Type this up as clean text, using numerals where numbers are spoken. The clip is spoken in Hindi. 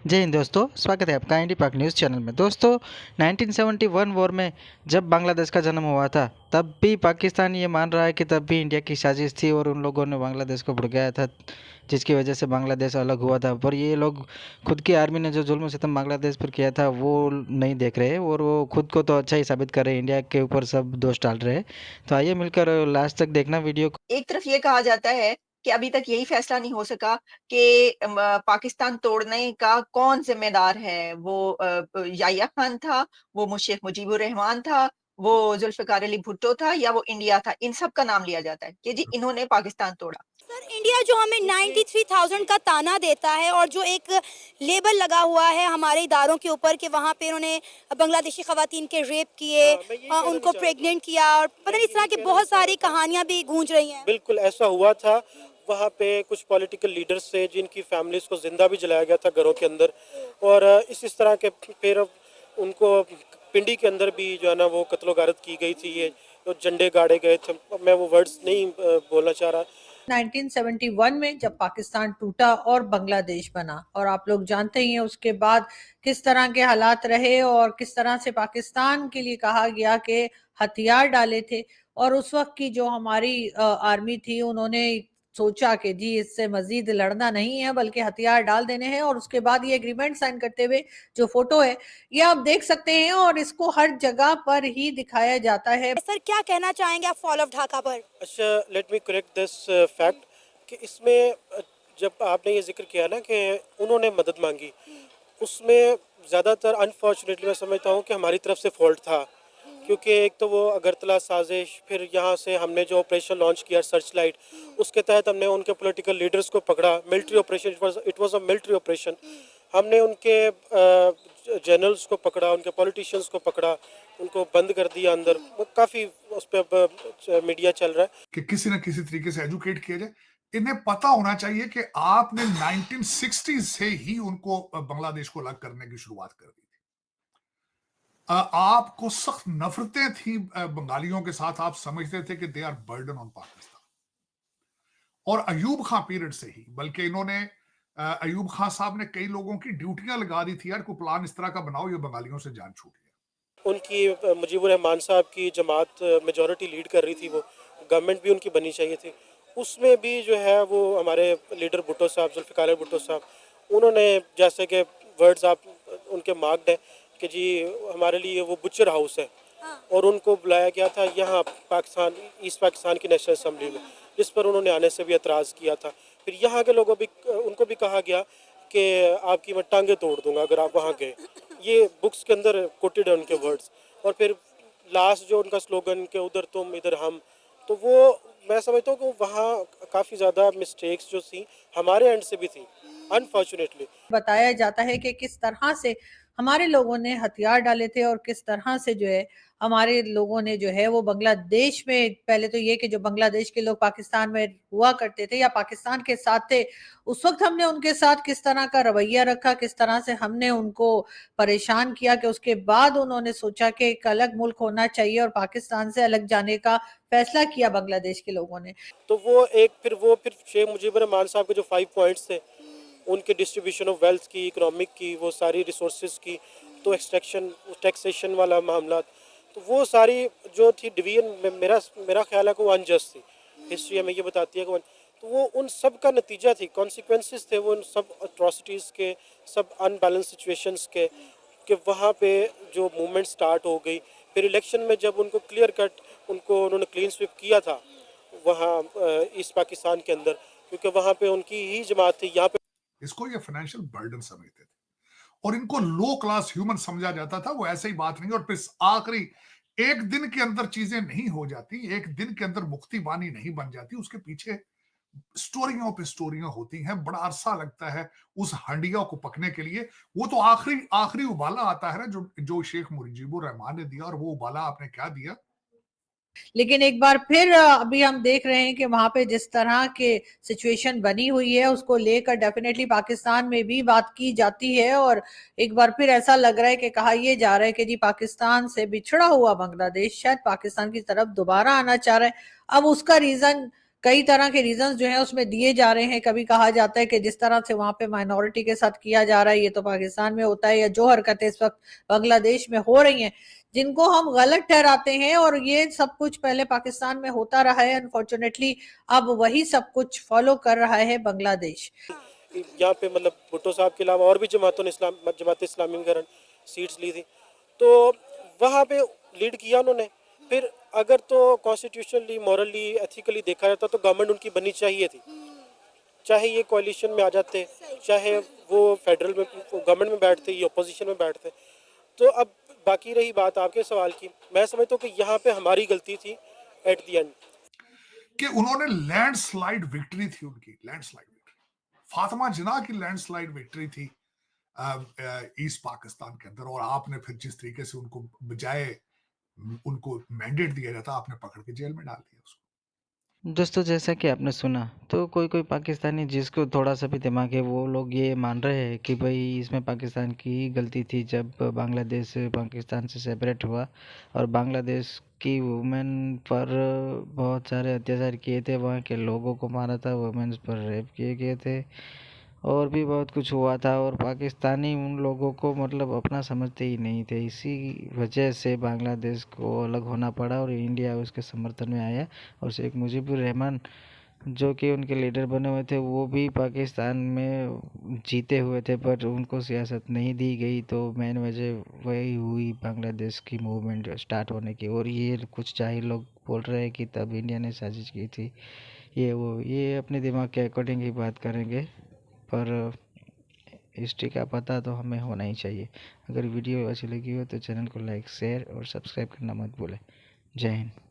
जय हिंद दोस्तों, स्वागत है आपका इंडी पाक न्यूज़ चैनल में। दोस्तों 1971 वॉर में जब बांग्लादेश का जन्म हुआ था, तब भी पाकिस्तान ये मान रहा है कि तब भी इंडिया की साजिश थी और उन लोगों ने बांग्लादेश को भड़काया था, जिसकी वजह से बांग्लादेश अलग हुआ था। पर ये लोग खुद की आर्मी ने जो जुल्म सितम बांग्लादेश पर किया था वो नहीं देख रहे और वो खुद को तो अच्छा ही साबित कर रहे हैं, इंडिया के ऊपर सब दोष डाल रहे हैं। तो आइए मिलकर लास्ट तक देखना वीडियो को। एक तरफ ये कहा जाता है कि अभी तक यही फैसला नहीं हो सका कि पाकिस्तान तोड़ने का कौन जिम्मेदार है। वो याह्या खान था, वो शेख मुजीबुर रहमान था, वो जुल्फिकार अली भुट्टो था, या वो इंडिया था। इन सब का नाम लिया जाता है कि जी इन्होंने पाकिस्तान तोड़ा। सर, इंडिया जो हमें 93,000 का ताना देता है और जो एक लेबल लगा हुआ है हमारे इदारों के ऊपर कि वहाँ पे उन्होंने बांग्लादेशी खवातीन के रेप किए, उनको प्रेग्नेंट किया और पता नहीं इस तरह की बहुत सारी कहानियाँ भी गूंज रही हैं। बिल्कुल ऐसा हुआ था। वहाँ पे कुछ पॉलिटिकल लीडर्स थे जिनकी फैमिलीज को जिंदा भी जलाया गया था घरों के अंदर, और इस तरह के फिर उनको पिंडी के अंदर भी जो है ना वो कत्लो गारत की गई थी। ये जो झंडे गाड़े गए थे, मैं वो वर्ड्स नहीं बोलना चाह रहा। 1971 में जब पाकिस्तान टूटा और बांग्लादेश बना, और आप लोग जानते ही हैं उसके बाद किस तरह के हालात रहे और किस तरह से पाकिस्तान के लिए कहा गया कि हथियार डाले थे। और उस वक्त की जो हमारी आर्मी थी, उन्होंने सोचा कि जी इससे मजीद लड़ना नहीं है बल्कि हथियार डाल देने हैं। और उसके बाद ये एग्रीमेंट साइन करते हुए जो फोटो है ये आप देख सकते हैं, और इसको हर जगह पर ही दिखाया जाता है। सर, क्या कहना चाहेंगे आप फॉल ऑफ ढाका पर? अच्छा, let me correct this fact कि इसमें जब आपने ये जिक्र किया ना कि उन्होंने मदद मांगी, उसमें ज़्यादातर अनफॉर्चुनेटली मैं समझता हूँ कि हमारी तरफ से फॉल्ट था। क्योंकि एक तो वो अगरतला साजिश, फिर यहाँ से हमने जो ऑपरेशन लॉन्च किया सर्च लाइट, उसके तहत हमने उनके पॉलिटिकल लीडर्स को पकड़ा। Military operation, it was a military operation. हमने उनके जनरल्स को पकड़ा, उनके पॉलिटिशियंस को पकड़ा, उनको बंद कर दिया अंदर। काफ़ी उस पर मीडिया चल रहा है कि किसी न किसी तरीके से एजुकेट किया जाए। इन्हें पता होना चाहिए कि आपने 1960 से ही उनको बांग्लादेश को अलग करने की शुरुआत कर दी थी। आपको सख्त नफरतें थी बंगालियों के साथ। आप समझते थे कि they are burden on Pakistan. और अयूब खां पीरियड से ही, बल्कि इन्होंने अयूब खां साहब ने कई लोगों की ड्यूटियां लगा दी थी, यार को प्लान इस तरह का बनाओ ये बंगालियों से जान छूट गया। उनकी मुजीबुर रहमान साहब की जमात मेजॉरिटी लीड कर रही थी, वो गवर्नमेंट भी उनकी बनी चाहिए थी। उसमें भी जो है वो हमारे लीडर भुट्टो साहब, जुल्फिकार भुट्टो साहब, उन्होंने जैसे कि वर्ड्स आप उनके मार्क्ड हैं कि जी हमारे लिए वो बुचर हाउस है, और उनको बुलाया गया था यहाँ पाकिस्तान, ईस्ट पाकिस्तान की नेशनल असम्बली में, जिस पर उन्होंने आने से भी एतराज़ किया था। फिर यहाँ के लोगों भी उनको भी कहा गया कि आपकी मैं टांगे तोड़ दूंगा अगर आप वहाँ गए। ये बुक्स के अंदर कोटेड है उनके वर्ड्स। और फिर लास्ट जो उनका स्लोगन कि उधर तुम इधर हम, तो वो मैं समझता हूँ कि वहाँ काफ़ी ज़्यादा मिस्टेक्स जो थी हमारे एंड से भी थी, अनफॉर्चुनेटली। बताया जाता है कि किस तरह से हमारे लोगों ने हथियार डाले थे और किस तरह से जो है हमारे लोगों ने जो है वो बांग्लादेश में, पहले तो ये कि जो बांग्लादेश के लोग पाकिस्तान में हुआ करते थे या पाकिस्तान के साथ थे, उस वक्त हमने उनके साथ किस तरह का रवैया रखा, किस तरह से हमने उनको परेशान किया कि उसके बाद उन्होंने सोचा कि एक अलग मुल्क होना चाहिए और पाकिस्तान से अलग जाने का फैसला किया बांग्लादेश के लोगों ने। तो वो फिर शेख मुजीबुर रहमान साहब के जो 5 पॉइंट्स थे, उनके डिस्ट्रीब्यूशन ऑफ वेल्थ की, इकोनॉमिक की, वो सारी रिसोर्सेज की, तो एक्सट्रैक्शन टैक्सेशन वाला मामला, तो वो सारी जो थी डिवीजन, मेरा ख्याल है कि वो अनजस्ट थी। हिस्ट्री हमें ये बताती है कि तो वो उन सब का नतीजा थी, कॉन्सिक्वेंसेस थे वो उन सब अट्रॉसिटीज़ के, सब अनबैलेंस सिचुएशंस के, कि वहाँ पे जो मूवमेंट स्टार्ट हो गई। फिर इलेक्शन में जब उनको क्लियर कट उन्होंने क्लीन स्वीप किया था वहाँ ईस्ट पाकिस्तान के अंदर, क्योंकि वहाँ पे उनकी ही जमात थी। यहाँ पे इसको ये फाइनेंशियल बर्डन समझते थे और इनको लो क्लास ह्यूमन समझा जाता था। वो ऐसे ही बात नहीं। और फिर आखिरी एक दिन के अंदर चीजें नहीं हो जाती, एक दिन के अंदर मुक्ति बानी नहीं बन जाती, उसके पीछे स्टोरियों पे स्टोरियां होती हैं। बड़ा अरसा लगता है उस हंडिया को पकने के लिए। वो तो आखिरी आखिरी उबाला आता है ना जो जो शेख मुजीबुर रहमान ने दिया, और वो उबाला आपने क्या दिया। लेकिन एक बार फिर अभी हम देख रहे हैं कि वहां पे जिस तरह के सिचुएशन बनी हुई है उसको लेकर डेफिनेटली पाकिस्तान में भी बात की जाती है। और एक बार फिर ऐसा लग रहा है कि कहा यह जा रहा है कि जी पाकिस्तान से बिछड़ा हुआ बांग्लादेश शायद पाकिस्तान की तरफ दोबारा आना चाह रहा है। अब उसका रीजन कई तरह के रीजंस जो है उसमें दिए जा रहे हैं। कभी कहा जाता है कि जिस तरह से वहां पे माइनॉरिटी के साथ किया जा रहा है ये तो पाकिस्तान में होता है, या जो हरकतें इस वक्त बांग्लादेश में हो रही हैं जिनको हम गलत ठहराते हैं, और ये सब कुछ पहले पाकिस्तान में होता रहा है। अनफॉर्चुनेटली अब वही सब कुछ फॉलो कर रहा है बांग्लादेश। यहाँ पे मतलब भुट्टो साहब के अलावा और भी जमात इस्लामी वगैरह सीट्स ली थी, तो वहाँ पे लीड किया उन्होंने। फिर अगर तो कॉन्स्टिट्यूशनली, मॉरली, एथिकली देखा जाता तो गवर्नमेंट उनकी बननी चाहिए थी, चाहे ये कोalition में आ जाते, चाहे वो फेडरल में गवर्नमेंट में बैठते, ये अपोजिशन में बैठते। तो अब बाकी रही बात आपके सवाल की, मैं समझता हूँ कि यहाँ पे हमारी गलती थी एट द एंड कि उन्होंने लैंडस्लाइड विक्ट्री थी उनकी, लैंडस्लाइड विक्ट्री, फातिमा जिन्ना की लैंडस्लाइड विक्ट्री थी ईस्ट पाकिस्तान के अंदर। और आपने फिर जिस तरीके से उनको बजाय उनको मैंडेट दिया जाता, आपने पकड़ के जेल में डाल दिया उसको। दोस्तों जैसा कि आपने सुना, तो कोई कोई पाकिस्तानी जिसको थोड़ा सा भी दिमाग है वो लोग ये मान रहे हैं कि भाई इसमें पाकिस्तान की गलती थी जब बांग्लादेश पाकिस्तान से सेपरेट हुआ और बांग्लादेश की वुमेन पर बहुत सारे अत्याचार किए थे, वहाँ के लोगों को मारा था, वुमेन्स पर रेप किए गए थे और भी बहुत कुछ हुआ था। और पाकिस्तानी उन लोगों को मतलब अपना समझते ही नहीं थे, इसी वजह से बांग्लादेश को अलग होना पड़ा और इंडिया उसके समर्थन में आया। और शेख मुजीबुर रहमान जो कि उनके लीडर बने हुए थे वो भी पाकिस्तान में जीते हुए थे, पर उनको सियासत नहीं दी गई। तो मेन वजह वही हुई बांग्लादेश की मूवमेंट स्टार्ट होने की। और ये कुछ जाहिर लोग बोल रहे हैं कि तब इंडिया ने साजिश की थी, ये अपने दिमाग के अकॉर्डिंग ही बात करेंगे, पर हिस्ट्री का पता तो हमें होना ही चाहिए। अगर वीडियो अच्छी लगी हो तो चैनल को लाइक, शेयर और सब्सक्राइब करना मत भूलें। जय हिंद।